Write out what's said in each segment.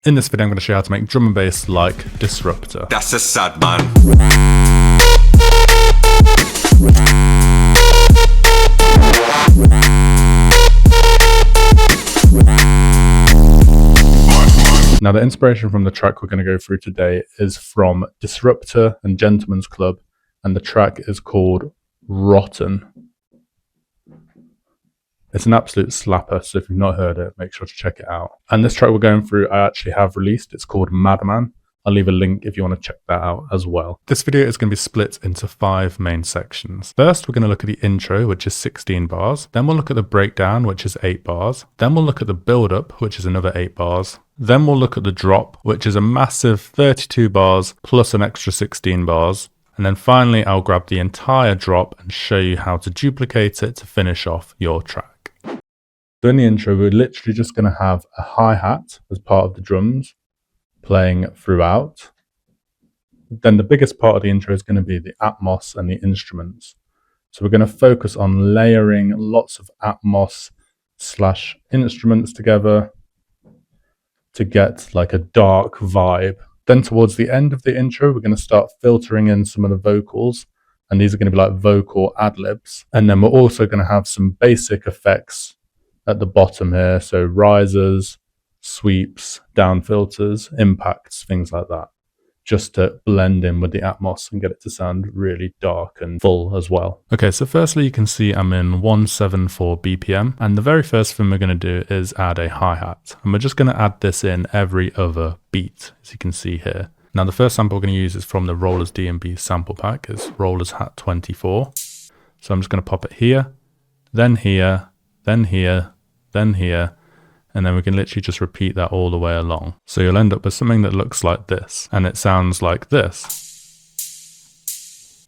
In this video I'm going to show you how to make drum and bass like DISRUPTA. That's a sad man. Now the inspiration from the track we're going to go through today is from DISRUPTA and Gentleman's Club, and the track is called Rotten. It's an absolute slapper, so if you've not heard it, make sure to check it out. And this track we're going through, I actually have released. It's called Madman. I'll leave a link if you want to check that out as well. This video is going to be split into 5 main sections. First, we're going to look at the intro, which is 16 bars. Then we'll look at the breakdown, which is 8 bars. Then we'll look at the build-up, which is another 8 bars. Then we'll look at the drop, which is a massive 32 bars plus an extra 16 bars. And then finally, I'll grab the entire drop and show you how to duplicate it to finish off your track. So in the intro, we're literally just going to have a hi-hat as part of the drums playing throughout. Then the biggest part of the intro is going to be the Atmos and the instruments. So we're going to focus on layering lots of Atmos / instruments together to get like a dark vibe. Then towards the end of the intro, we're going to start filtering in some of the vocals, and these are going to be like vocal ad-libs. And then we're also going to have some basic effects at the bottom here, so risers, sweeps, down filters, impacts, things like that, just to blend in with the Atmos and get it to sound really dark and full as well. Okay, so firstly you can see I'm in 174 BPM, and the very first thing we're going to do is add a hi-hat, and we're just going to add this in every other beat, as you can see here. Now the first sample we're going to use is from the Rollers DnB sample pack. It's Rollers Hat 24. So I'm just going to pop it here, then here, then here, then here, and then we can literally just repeat that all the way along. So you'll end up with something that looks like this, and it sounds like this.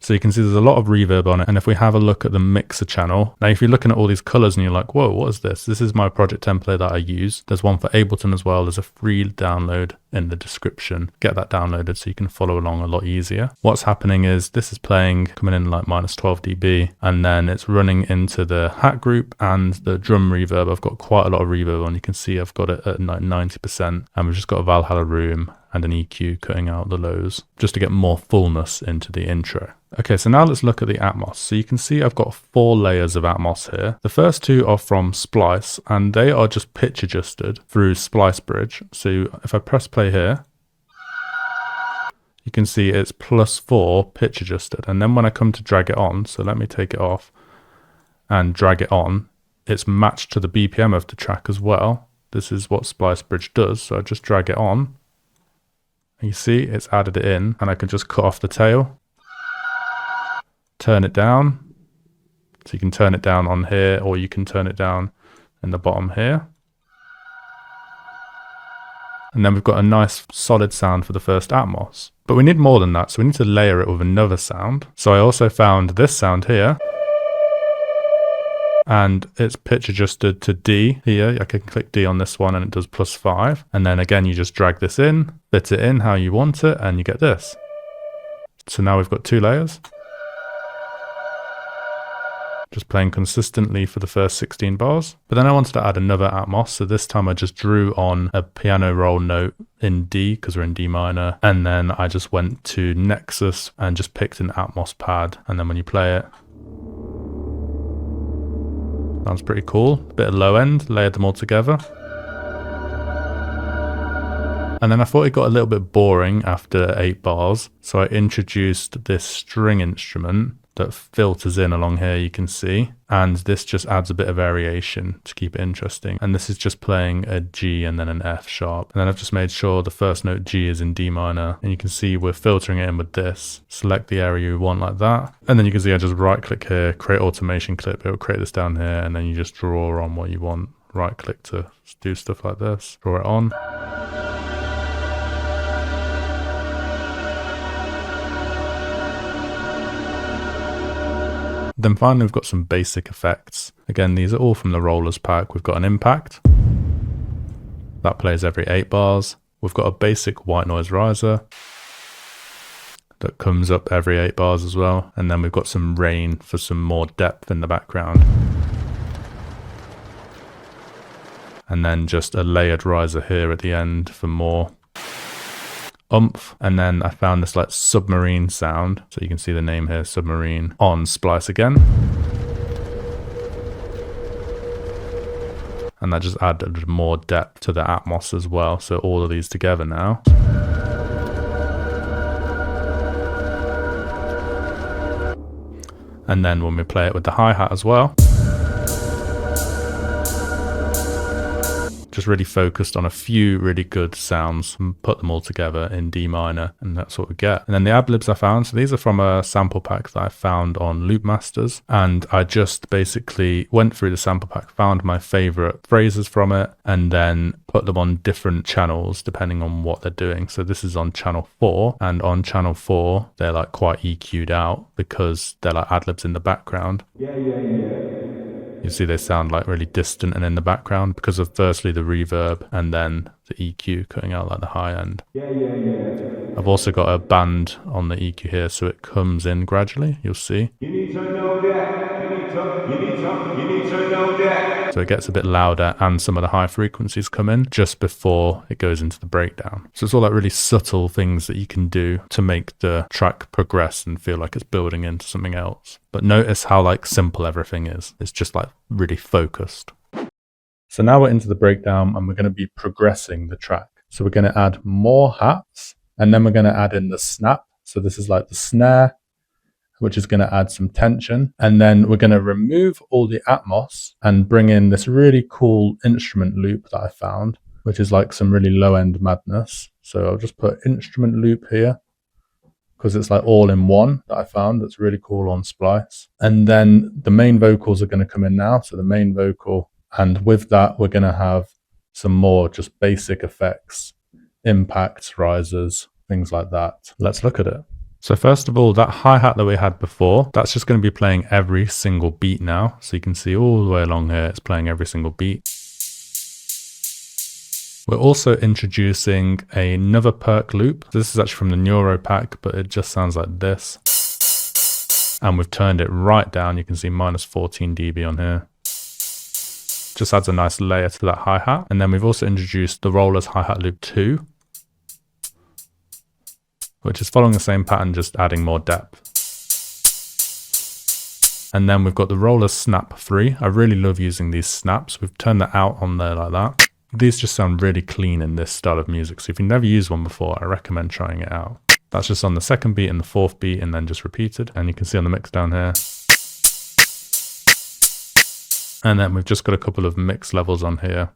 So you can see there's a lot of reverb on it, and if we have a look at the mixer channel, now if you're looking at all these colors and you're like, whoa, what is this? This is my project template that I use. There's one for Ableton as well. There's a free download in the description. Get that downloaded so you can follow along a lot easier. What's happening is this is playing, coming in like -12 dB, and then it's running into the hat group and the drum reverb. I've got quite a lot of reverb on. You can see I've got it at like 90%, and we've just got a Valhalla room and an EQ cutting out the lows just to get more fullness into the intro. Okay, so now let's look at the Atmos. So you can see I've got 4 layers of Atmos here. The first 2 are from Splice, and they are just pitch adjusted through Splice Bridge. So if I press play here, you can see it's +4 pitch adjusted. And then when I come to drag it on, so let me take it off and drag it on, it's matched to the BPM of the track as well. This is what Splice Bridge does. So I just drag it on. You see it's added it in, and I can just cut off the tail, turn it down. So you can turn it down on here, or you can turn it down in the bottom here. And then we've got a nice solid sound for the first Atmos. But we need more than that, so we need to layer it with another sound. So I also found this sound here, and it's pitch adjusted to D here. I can click D on this one and it does +5. And then again, you just drag this in, fit it in how you want it, and you get this. So now we've got 2 layers. Just playing consistently for the first 16 bars. But then I wanted to add another Atmos. So this time I just drew on a piano roll note in D, because we're in D minor. And then I just went to Nexus and just picked an Atmos pad. And then when you play it, sounds pretty cool. Bit of low end, layered them all together. And then I thought it got a little bit boring after 8 bars. So I introduced this string instrument that filters in along here, you can see. And this just adds a bit of variation to keep it interesting. And this is just playing a G and then an F sharp. And then I've just made sure the first note G is in D minor. And you can see we're filtering it in with this. Select the area you want like that. And then you can see I just right click here, create automation clip. It will create this down here, and then you just draw on what you want. Right click to do stuff like this. Draw it on. Then finally, we've got some basic effects. Again, these are all from the Rollers pack. We've got an impact that plays every 8 bars. We've got a basic white noise riser that comes up every 8 bars as well. And then we've got some rain for some more depth in the background. and then just a layered riser here at the end for more oomph. And then I found this like submarine sound, so you can see the name here, submarine, on splice again. And that just added more depth to the Atmos as well. So all of these together now. And then when we play it with the hi-hat as well, just really focused on a few really good sounds and put them all together in D minor, and that's what we get. And then the ad-libs I found, so these are from a sample pack that I found on Loopmasters, and I just basically went through the sample pack, found my favorite phrases from it, and then put them on different channels depending on what they're doing. So this is on channel 4, and on channel 4 they're like quite EQ'd out because they're like ad-libs in the background. You see they sound like really distant and in the background because of firstly the reverb and then the EQ cutting out like the high end. I've also got a band on the EQ here, so it comes in gradually, you'll see. You need to know that. You need to know that. So it gets a bit louder and some of the high frequencies come in just before it goes into the breakdown. So it's all like really subtle things that you can do to make the track progress and feel like it's building into something else. But notice how like simple everything is. It's just like really focused. So now we're into the breakdown and we're going to be progressing the track. So we're going to add more hats and then we're going to add in the snap. So this is like the snare, which is going to add some tension. And then we're going to remove all the Atmos and bring in this really cool instrument loop that I found, which is like some really low end madness. So I'll just put instrument loop here because it's like all in one that I found. That's really cool on Splice. And then the main vocals are going to come in now. So the main vocal, and with that, we're going to have some more just basic effects, impacts, risers, things like that. Let's look at it. So first of all, that hi-hat that we had before, that's just going to be playing every single beat now. So you can see all the way along here, it's playing every single beat. We're also introducing another perk loop. This is actually from the Neuro pack, but it just sounds like this. And we've turned it right down. You can see minus 14 dB on here. Just adds a nice layer to that hi-hat. And then we've also introduced the Rollers hi-hat loop 2, which is following the same pattern, just adding more depth. And then we've got the Rollers snap 3. I really love using these snaps. We've turned that out on there like that. These just sound really clean in this style of music. So if you've never used one before, I recommend trying it out. That's just on the second beat and the fourth beat and then just repeated. And you can see on the mix down here. And then we've just got a couple of mix levels on here.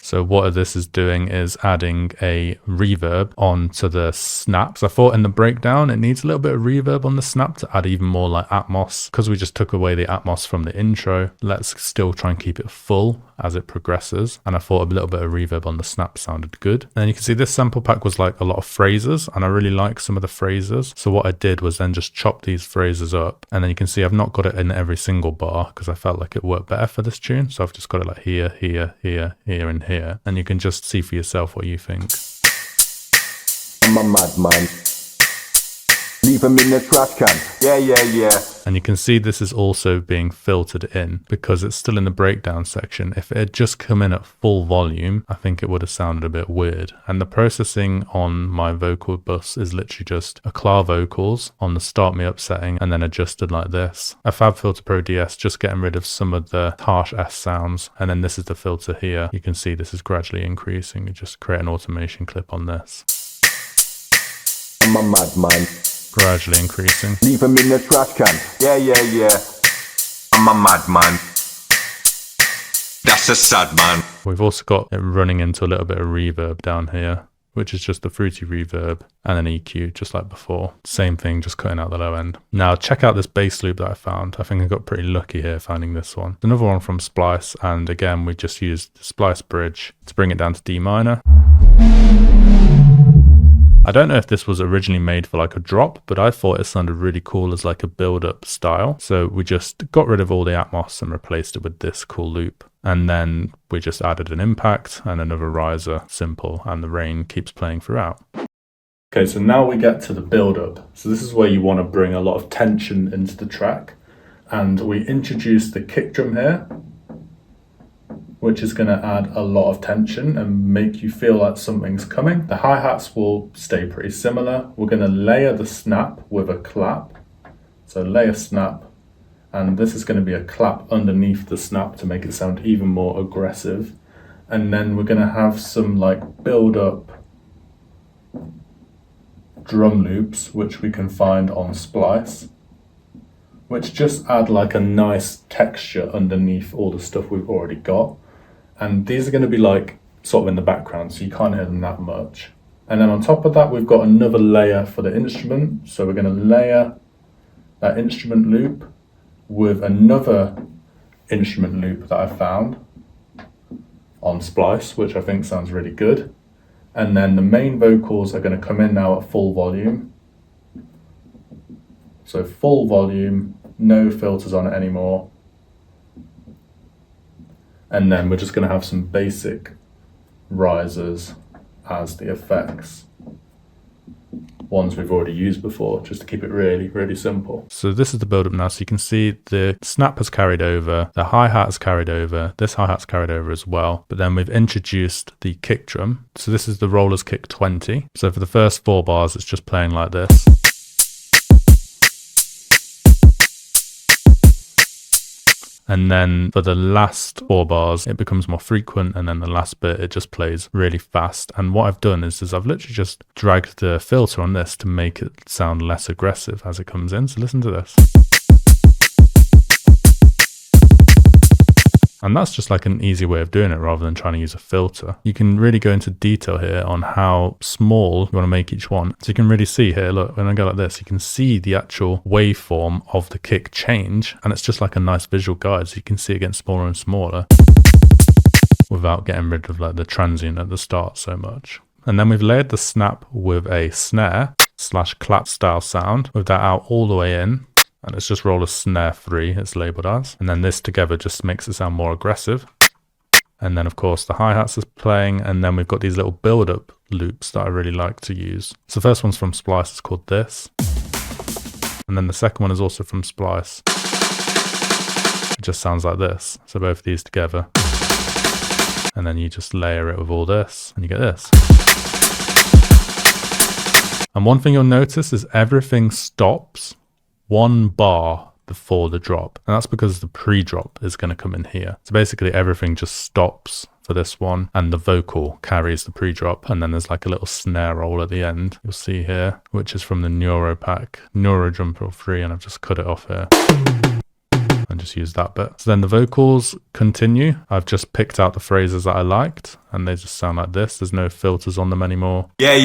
So what this is doing is adding a reverb onto the snaps. I thought in the breakdown, it needs a little bit of reverb on the snap to add even more like Atmos. Because we just took away the Atmos from the intro, let's still try and keep it full as it progresses. And I thought a little bit of reverb on the snap sounded good. And then you can see this sample pack was like a lot of phrases, and I really like some of the phrases. So what I did was then just chop these phrases up. And then you can see I've not got it in every single bar because I felt like it worked better for this tune. So I've just got it like here, here, here, here, and here. And you can just see for yourself what you think. I'm a madman. Leave him in the trash can. Yeah, yeah, yeah. And you can see this is also being filtered in because it's still in the breakdown section. If it had just come in at full volume, I think it would have sounded a bit weird. And the processing on my vocal bus is literally just a clav vocals on the start me up setting and then adjusted like this. A FabFilter Pro DS, just getting rid of some of the harsh S sounds. And then this is the filter here. You can see this is gradually increasing. You just create an automation clip on this. I'm a madman. Gradually increasing. Leave him in the trash can. Yeah, yeah, yeah. I'm a madman. That's a sad man. We've also got it running into a little bit of reverb down here, which is just the fruity reverb and an EQ, just like before. Same thing, just cutting out the low end. Now check out this bass loop that I found. I think I got pretty lucky here finding this one. Another one from Splice, and again, we just used the Splice bridge to bring it down to D minor. I don't know if this was originally made for like a drop, but I thought it sounded really cool as like a build-up style. So we just got rid of all the Atmos and replaced it with this cool loop. And then we just added an impact and another riser, simple, and the rain keeps playing throughout. Okay, so now we get to the build-up. So this is where you want to bring a lot of tension into the track. And we introduce the kick drum here. which is going to add a lot of tension and make you feel like something's coming. The hi-hats will stay pretty similar. We're going to layer the snap with a clap. So layer snap, and this is going to be a clap underneath the snap to make it sound even more aggressive. And then we're going to have some like build up drum loops, which we can find on Splice, which just add like a nice texture underneath all the stuff we've already got. And these are going to be like sort of in the background, so you can't hear them that much. And then on top of that, we've got another layer for the instrument. So we're going to layer that instrument loop with another instrument loop that I found on Splice, which I think sounds really good. And then the main vocals are going to come in now at full volume. So full volume, no filters on it anymore. And then we're just going to have some basic risers as the effects. Ones we've already used before, just to keep it really, really simple. So this is the build up now. So you can see the snap has carried over, the hi-hat has carried over, this hi-hat's carried over as well. But then we've introduced the kick drum. So this is the Rollers Kick 20. So for the first 4 bars, it's just playing like this. And then for the last 4 bars, it becomes more frequent. And then the last bit, it just plays really fast. And what I've done is I've literally just dragged the filter on this to make it sound less aggressive as it comes in. So listen to this. And that's just like an easy way of doing it rather than trying to use a filter. You can really go into detail here on how small you want to make each one. So you can really see here, look, when I go like this, you can see the actual waveform of the kick change. And it's just like a nice visual guide. So you can see it getting smaller and smaller without getting rid of like the transient at the start so much. And then we've layered the snap with a snare / clap style sound with that out all the way in. And it's just roller snare 3, it's labeled as. And then this together just makes it sound more aggressive. And then of course the hi-hats is playing, and then we've got these little build-up loops that I really like to use. So the first one's from Splice, it's called this. And then the second one is also from Splice. It just sounds like this. So both of these together. And then you just layer it with all this, and you get this. And one thing you'll notice is everything stops 1 bar before the drop, and that's because the pre-drop is going to come in here. So basically everything just stops for this one, and the vocal carries the pre-drop, and then there's like a little snare roll at the end you'll see here, which is from the Neuro pack, Neuro Jump Up 3, and I've just cut it off here and just use that bit. So then the vocals continue. I've just picked out the phrases that I liked, and they just sound like this. There's no filters on them anymore. Yeah.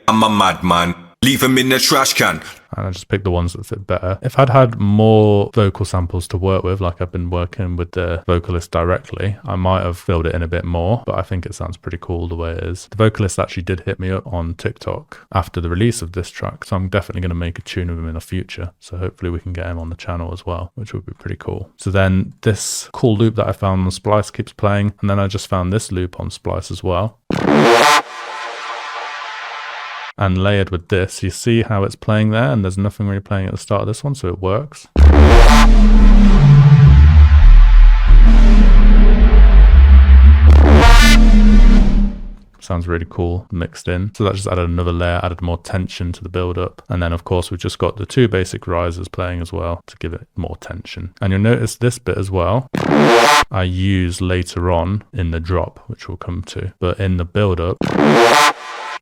I'm a madman. Leave them in the trash can. And I just picked the ones that fit better. If I'd had more vocal samples to work with, like I've been working with the vocalist directly, I might have filled it in a bit more, but I think it sounds pretty cool the way it is. The vocalist actually did hit me up on TikTok after the release of this track, so I'm definitely going to make a tune of him in the future. So hopefully we can get him on the channel as well, which would be pretty cool. So then this cool loop that I found on Splice keeps playing, and then I just found this loop on Splice as well. And layered with this, you see how it's playing there, and there's nothing really playing at the start of this one, so it works. Sounds really cool mixed in. So that just added another layer, added more tension to the build up. And then of course we've just got the 2 basic risers playing as well to give it more tension. And you'll notice this bit as well I use later on in the drop, which we'll come to. But in the build up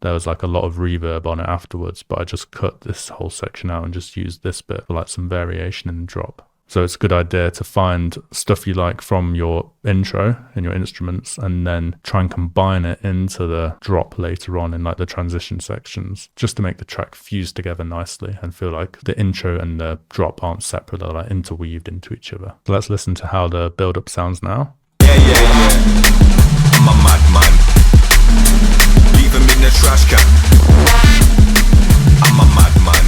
there was like a lot of reverb on it afterwards, but I just cut this whole section out and just used this bit for like some variation in the drop. So it's a good idea to find stuff you like from your intro and your instruments, and then try and combine it into the drop later on in like the transition sections, just to make the track fuse together nicely and feel like the intro and the drop aren't separate, they're like interweaved into each other. So let's listen to how the build-up sounds now. Yeah. I'm a madman. Leave him in the trash can. I'm a madman.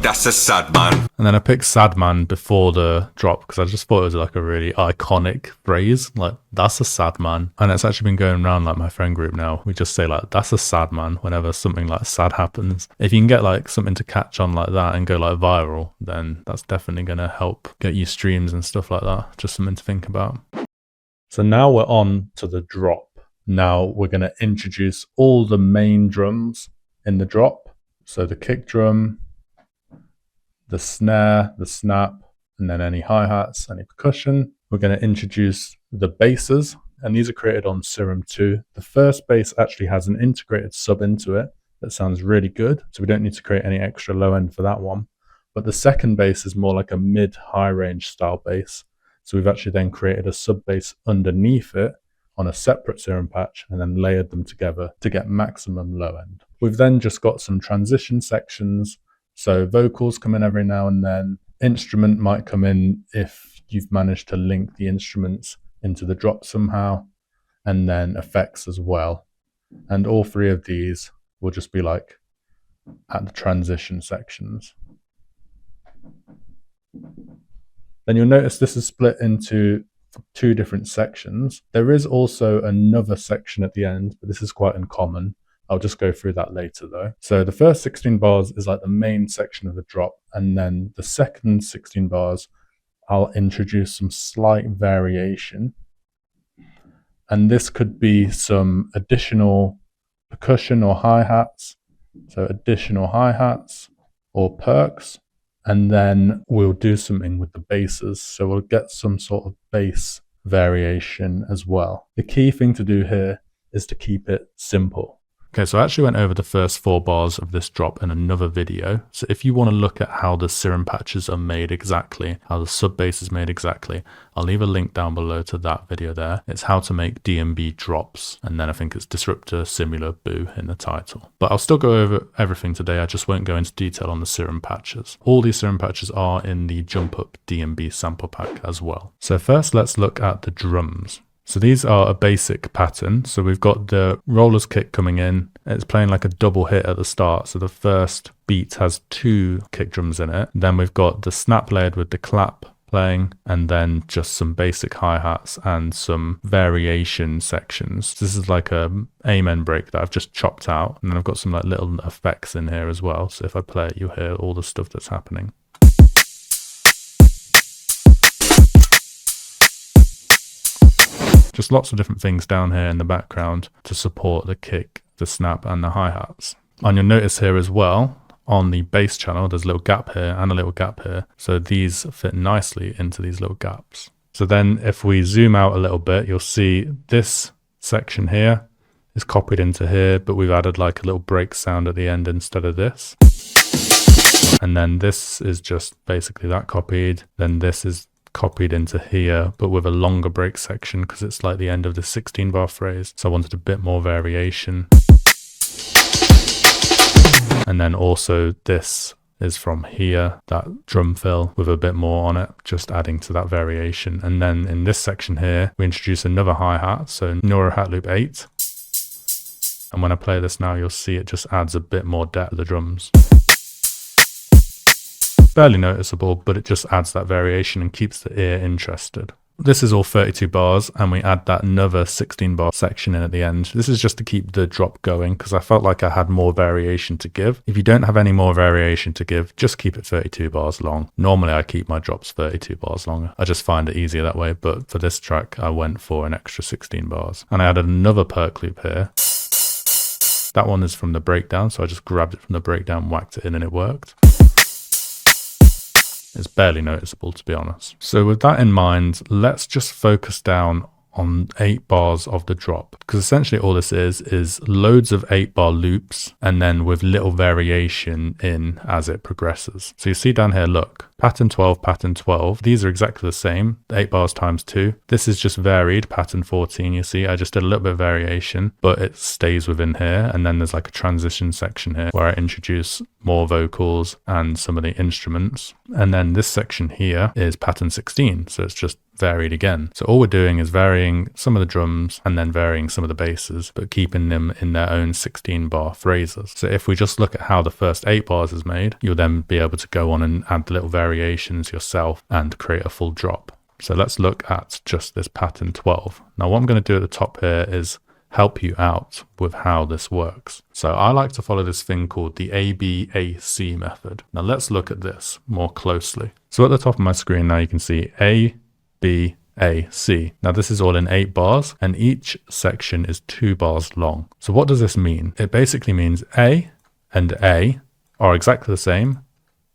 That's a sad man. And then I picked Sad Man before the drop because I just thought it was like a really iconic phrase. Like, that's a sad man. And it's actually been going around like my friend group now. We just say like, that's a sad man whenever something like sad happens. If you can get like something to catch on like that and go like viral, then that's definitely going to help get you streams and stuff like that. Just something to think about. So now we're on to the drop. Now we're going to introduce all the main drums in the drop. So the kick drum, the snare, the snap, and then any hi-hats, any percussion. We're going to introduce the basses, and these are created on Serum 2. The first bass actually has an integrated sub into it that sounds really good, so we don't need to create any extra low end for that one. But the second bass is more like a mid-high range style bass. So we've actually then created a sub bass underneath it on a separate Serum patch and then layered them together to get maximum low end. We've then just got some transition sections. So vocals come in every now and then. Instrument might come in if you've managed to link the instruments into the drop somehow, and then effects as well. And all three of these will just be like at the transition sections. Then you'll notice this is split into 2 different sections. There is also another section at the end, but this is quite uncommon. I'll just go through that later though. So the first 16 bars is like the main section of the drop, and then the second 16 bars, I'll introduce some slight variation. And this could be some additional percussion or hi-hats. So additional hi-hats or perks. And then we'll do something with the basses. So we'll get some sort of bass variation as well. The key thing to do here is to keep it simple. Okay, so I actually went over the first 4 bars of this drop in another video. So if you want to look at how the Serum patches are made exactly, how the sub bass is made exactly, I'll leave a link down below to that video there. It's how to make DnB drops. And then I think it's Disrupta, Simula, Boo in the title. But I'll still go over everything today. I just won't go into detail on the Serum patches. All these Serum patches are in the Jump Up DnB sample pack as well. So first let's look at the drums. So these are a basic pattern. So we've got the rollers kick coming in. It's playing like a double hit at the start. So the first beat has 2 kick drums in it. Then we've got the snap layered with the clap playing, and then just some basic hi-hats and some variation sections. This is like a amen break that I've just chopped out. And then I've got some like little effects in here as well. So if I play it, you'll hear all the stuff that's happening. Just lots of different things down here in the background to support the kick, the snap, and the hi-hats. And you'll notice here as well, on the bass channel, there's a little gap here and a little gap here. So these fit nicely into these little gaps. So then if we zoom out a little bit, you'll see this section here is copied into here, but we've added like a little break sound at the end instead of this. And then this is just basically that copied. Then this is copied into here, but with a longer break section because it's like the end of the 16 bar phrase. So I wanted a bit more variation. And then also this is from here, that drum fill with a bit more on it, just adding to that variation. And then in this section here, we introduce another hi-hat, so Neuro hat loop 8. And when I play this now, you'll see it just adds a bit more depth to the drums. Barely noticeable, but it just adds that variation and keeps the ear interested. This is all 32 bars, and we add that another 16 bar section in at the end. This is just to keep the drop going because I felt like I had more variation to give. If you don't have any more variation to give, just keep it 32 bars long. Normally I keep my drops 32 bars longer. I just find it easier that way, but for this track I went for an extra 16 bars. And I added another perk loop here. That one is from the breakdown, so I just grabbed it from the breakdown, whacked it in, and it worked. It's barely noticeable, to be honest. So with that in mind, let's just focus down on 8 bars of the drop, because essentially all this is loads of 8-bar loops and then with little variation in as it progresses. So you see down here, look, pattern 12, pattern 12, these are exactly the same, 8 bars times 2. This is just varied, pattern 14, you see, I just did a little bit of variation, but it stays within here. And then there's like a transition section here where I introduce more vocals and some of the instruments. And then this section here is pattern 16, so it's just varied again. So all we're doing is varying some of the drums and then varying some of the basses, but keeping them in their own 16-bar phrases. So if we just look at how the first 8 bars is made, you'll then be able to go on and add the little variation variations yourself and create a full drop. So let's look at just this pattern 12. Now what I'm going to do at the top here is help you out with how this works. So I like to follow this thing called the ABAC method. Now let's look at this more closely. So at the top of my screen now you can see A, B, A, C. Now this is all in 8 bars and each section is 2 bars long. So what does this mean? It basically means A and A are exactly the same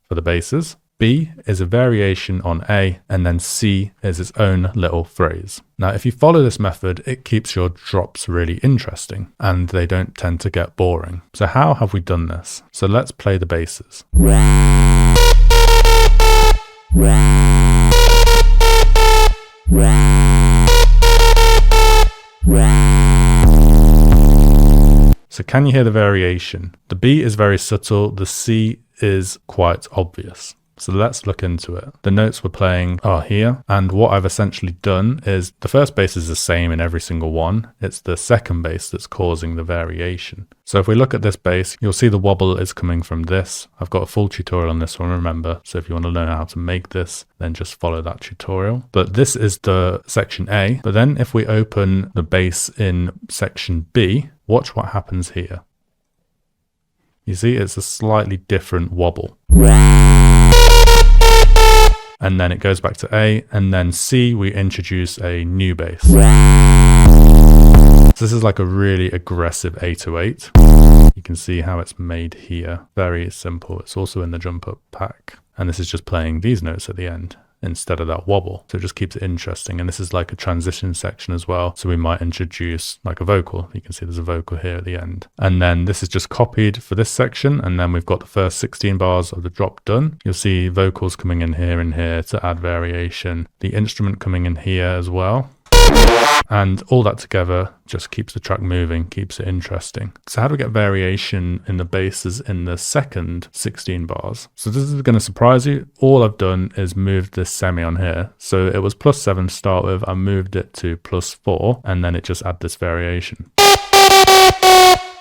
for the bases. B is a variation on A, and then C is its own little phrase. Now, if you follow this method, it keeps your drops really interesting and they don't tend to get boring. So how have we done this? So let's play the basses. So can you hear the variation? The B is very subtle, the C is quite obvious. So let's look into it. The notes we're playing are here, and what I've essentially done is the first bass is the same in every single one. It's the second bass that's causing the variation. So if we look at this bass, you'll see the wobble is coming from this. I've got a full tutorial on this one, remember. So if you want to learn how to make this, then just follow that tutorial. But this is the section A. But then if we open the bass in section B, watch what happens here. You see, it's a slightly different wobble. And then it goes back to A, and then C, we introduce a new bass. So this is like a really aggressive 808. You can see how it's made here. Very simple. It's also in the Jump Up pack. And this is just playing these notes at the end instead of that wobble. So it just keeps it interesting. And this is like a transition section as well. So we might introduce like a vocal. You can see there's a vocal here at the end. And then this is just copied for this section. And then we've got the first 16 bars of the drop done. You'll see vocals coming in here and here to add variation. The instrument coming in here as well. And all that together just keeps the track moving, keeps it interesting. So how do we get variation in the basses in the second 16 bars? So this is going to surprise you. All I've done is moved this semi on here. So it was +7 to start with. I moved it to +4, and then it just added this variation.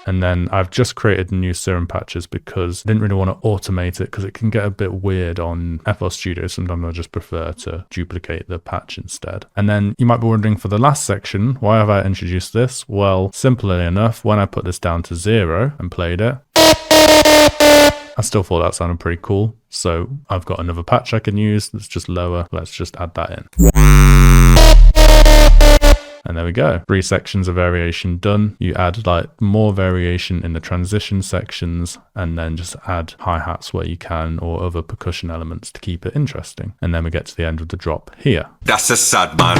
And then I've just created new serum patches because I didn't really want to automate it because it can get a bit weird on FL Studio. Sometimes I just prefer to duplicate the patch instead. And then you might be wondering for the last section, why have I introduced this? Well, simply enough, when I put this down to 0 and played it, I still thought that sounded pretty cool. So I've got another patch I can use that's just lower. Let's just add that in. And there we go. 3 sections of variation done. You add like more variation in the transition sections and then just add hi-hats where you can or other percussion elements to keep it interesting. And then we get to the end of the drop here. That's a sad man.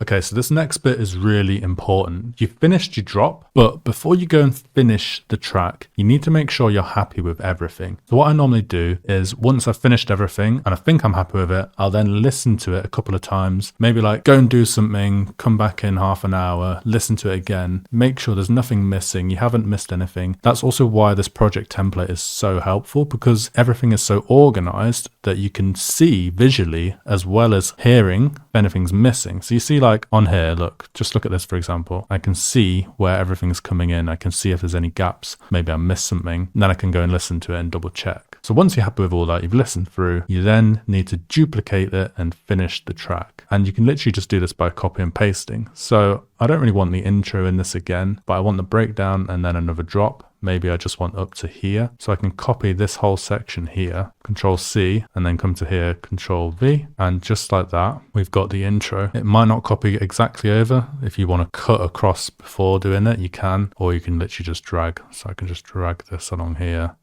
Okay, so this next bit is really important. You've finished your drop, but before you go and finish the track, you need to make sure you're happy with everything. So what I normally do is once I've finished everything and I think I'm happy with it, I'll then listen to it a couple of times, maybe like go and do something, come back in half an hour, listen to it again, make sure there's nothing missing, you haven't missed anything. That's also why this project template is so helpful because everything is so organized that you can see visually as well as hearing if anything's missing. So you see like on here, look, just look at this for example. I can see where everything's coming in. I can see if there's any gaps. Maybe I missed something. And then I can go and listen to it and double check. So once you're happy with all that, you've listened through, you then need to duplicate it and finish the track. And you can literally just do this by copy and pasting. So I don't really want the intro in this again, but I want the breakdown and then another drop. Maybe I just want up to here. So I can copy this whole section here, Control C, and then come to here, Control V. And just like that, we've got the intro. It might not copy exactly over. If you want to cut across before doing it, you can, or you can literally just drag. So I can just drag this along here,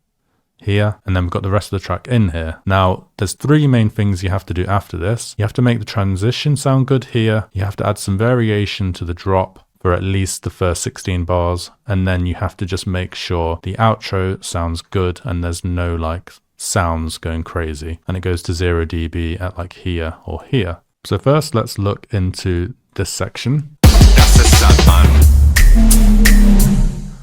and then we've got the rest of the track in here. Now, there's 3 main things you have to do after this. You have to make the transition sound good here. You have to add some variation to the drop for at least the first 16 bars, and then you have to just make sure the outro sounds good and there's no like sounds going crazy, and it goes to 0 dB at like here or here. So first let's look into this section. That's a sad man.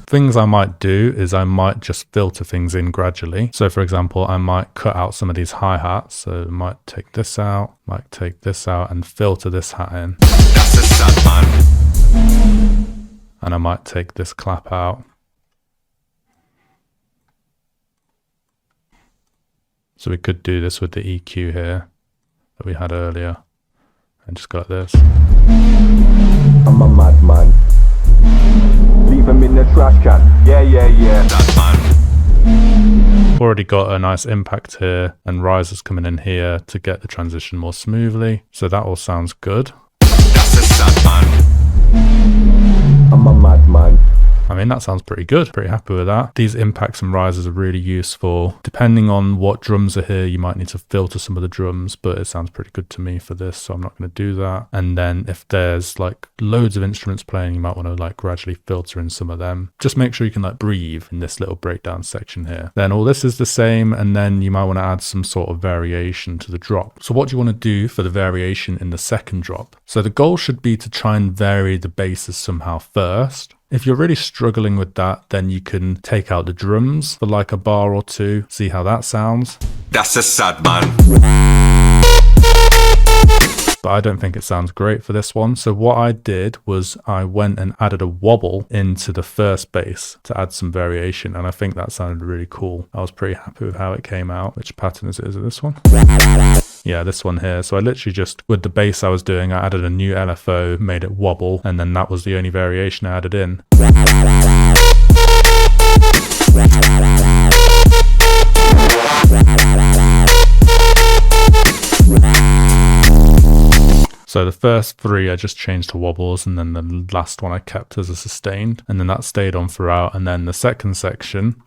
Things I might do is I might just filter things in gradually. So for example, I might cut out some of these hi-hats. So I might take this out, and filter this hat in. That's a sad man. And I might take this clap out So we could do this with the EQ here that we had earlier and just go like this. I'm a madman. Leave him in the trash can. Yeah, yeah, yeah. That man. Already got a nice impact here and risers coming in here to get the transition more smoothly. So that all sounds good. That's a sad man. I'm a madman. I mean, that sounds pretty good. Pretty happy with that. These impacts and risers are really useful. Depending on what drums are here, you might need to filter some of the drums, but it sounds pretty good to me for this, so I'm not going to do that. And then if there's like loads of instruments playing, you might want to like gradually filter in some of them. Just make sure you can like breathe in this little breakdown section here. Then all this is the same, and then you might want to add some sort of variation to the drop. So what do you want to do for the variation in the second drop? So the goal should be to try and vary the basses somehow first. If you're really struggling with that, then you can take out the drums for like a bar or two, see how that sounds. That's a sad man. But I don't think it sounds great for this one. So what I did was I went and added a wobble into the first bass to add some variation, and I think that sounded really cool. I was pretty happy with how it came out. Which pattern is it? Is it this one? Yeah, this one here. So I literally just, with the bass I was doing, I added a new LFO, made it wobble, and then that was the only variation I added in. So the first three I just changed to wobbles, and then the last one I kept as a sustained, and then that stayed on throughout. And then the second section,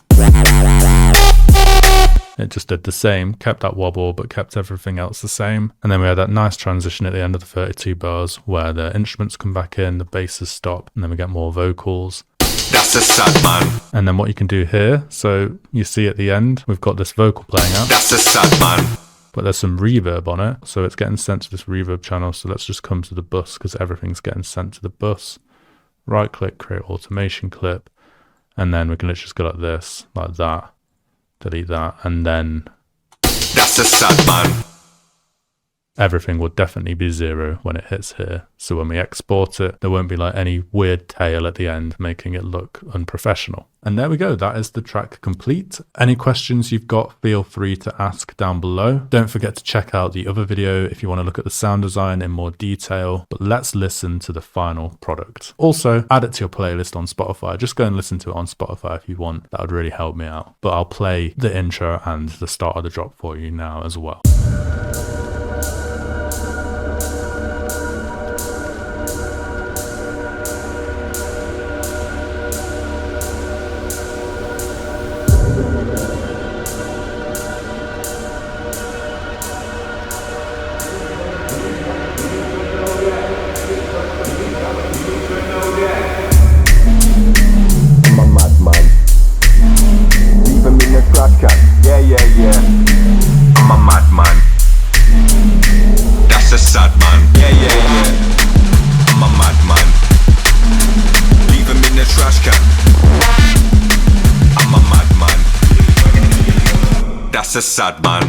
it just did the same, kept that wobble, but kept everything else the same. And then we had that nice transition at the end of the 32 bars where the instruments come back in, the basses stop, and then we get more vocals. That's a sad man. And then what you can do here, so you see at the end, we've got this vocal playing out. That's a sad man. But there's some reverb on it, so it's getting sent to this reverb channel. So let's just come to the bus because everything's getting sent to the bus. Right click, create automation clip, and then we can literally just go like this, like that. Delete that, and then that's a sad man. Everything will definitely be 0 when it hits here. So when we export it, there won't be like any weird tail at the end making it look unprofessional. And there we go, that is the track complete. Any questions you've got, feel free to ask down below. Don't forget to check out the other video if you want to look at the sound design in more detail, but let's listen to the final product. Also, add it to your playlist on Spotify. Just go and listen to it on Spotify if you want. That would really help me out. But I'll play the intro and the start of the drop for you now as well. That's a sad man.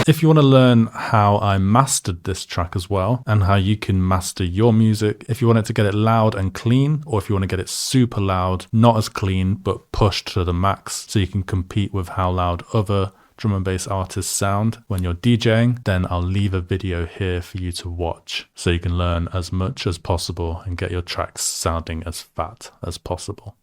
If you want to learn how I mastered this track as well, and how you can master your music, if you want it to get it loud and clean, or if you want to get it super loud, not as clean, but pushed to the max, so you can compete with how loud other drum and bass artists sound when you're DJing, then I'll leave a video here for you to watch, so you can learn as much as possible and get your tracks sounding as fat as possible.